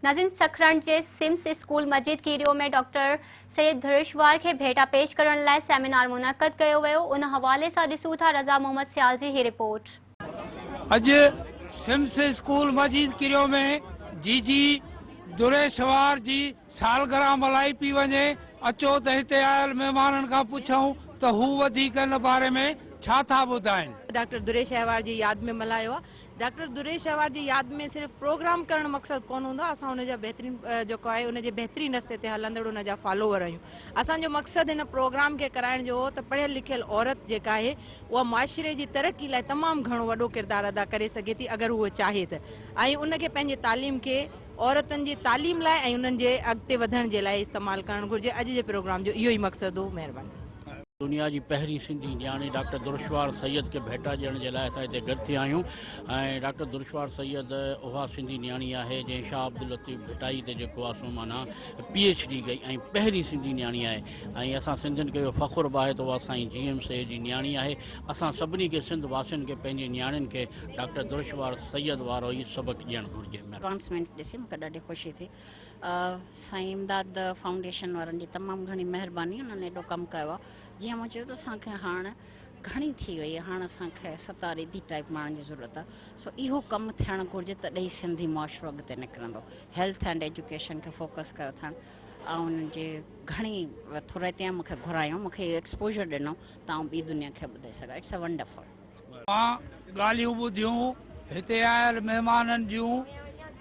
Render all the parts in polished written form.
नाज़रीन, सखरण जे CIMS school मस्जिद कीरियो में doctor Syed Dhureshwar के भेटा पेश करण लाइ सेमिनार मुनक़द कयो वियो। उन हवाले सां ॾिसूं था रज़ा मोहम्मद सियाल जी ही रिपोर्ट। अज सिम्स स्कूल मस्जिद कीरियो में जीजी धुरेश्वर जी सालगिरह मल्हाई पई वञे। अचो त हिते आयल महिमाननि खां पुछूं त हू वधीक इन बारे में छा था ॿुधाइनि। डॉक्टर दुरेश्वर जी याद में मल्हायो आहे। डॉक्टर दुरेश्वर जी याद में सिर्फ़ प्रोग्राम करण मक़सद कोन हूंदो आहे, असां उनजा बहितरीन जेको आहे उनजे बहितरीन रस्ते ते हलंदड़ उनजा फॉलोवर आहियूं। असांजो मक़सद हिन प्रोग्राम खे कराइण जो हो त पढ़ियल लिखियल औरत जेका आहे उहा मुआशरे जी तरक़ी लाइ तमामु घणो वॾो किरदारु अदा करे सघे थी अगरि उहो चाहे त, ऐं उनखे पंहिंजे तालीम खे औरतुनि जी तालीम लाइ ऐं उन्हनि जे अॻिते वधण जे लाइ इस्तेमालु करणु घुरिजे। अॼु जे प्रोग्राम जो इहो ई मक़सदु हो। महिरबानी। दुनिया की पहिरीं सिंधी न्याणी डॉक्टर धुरेश्वर सैयद के भेटा ॾियण जे लाइ असां हिते गॾु थिया आहियूं। ऐं डॉक्टर धुरेश्वर सैयद उहा सिंधी न्याणी आहे जंहिं शाह अब्दुल लतीफ़ भिटाई ते जेको आहे सो माना PhD कई ऐं पहिरीं सिंधी न्याणी आहे। ऐं असां सिंधियुनि खे फ़ख़ुरु बि आहे त उहा असांजी GMC जी न्याणी आहे। असां सभिनी खे सिंध वासियुनि खे पंहिंजी न्याणियुनि खे डॉक्टर धुरेश्वर सैयद वारो ई सबक़ु ॾियणु घुरिजे। अनाउंसमेंट ॾिसी मूंखे ॾाढी ख़ुशी थी। साईं इमदाद फाउंडेशन वारनि जी तमामु घणी महिरबानी, उन्हनि एॾो कमु कयो आहे। जीअं मूं चयो त असांखे हाणे घणी थी वई आहे, हाणे असांखे सतारीदी टाइप माण्हुनि जी ज़रूरत आहे। सो इहो कमु थियणु घुरिजे, तॾहिं सिंधी मुआशरो अॻिते निकिरंदो। हेल्थ एंड एजुकेशन खे फोकस कयो अथनि ऐं उन्हनि जे घणी थोरा हिते मूंखे घुरायूं, मूंखे एक्सपोजर ॾिनो त आउं ॿी दुनिया खे ॿुधाए सघां। It's a wonderful. मां ॻाल्हियूं ॿुधियूं हिते आयल महिमाननि जूं।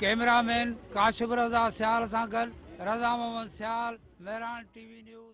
कैमरामैन काशिफ रज़ा सियाल सां गॾु रज़ा मोहम्मद सियाल, मेहरान TV न्यूज़।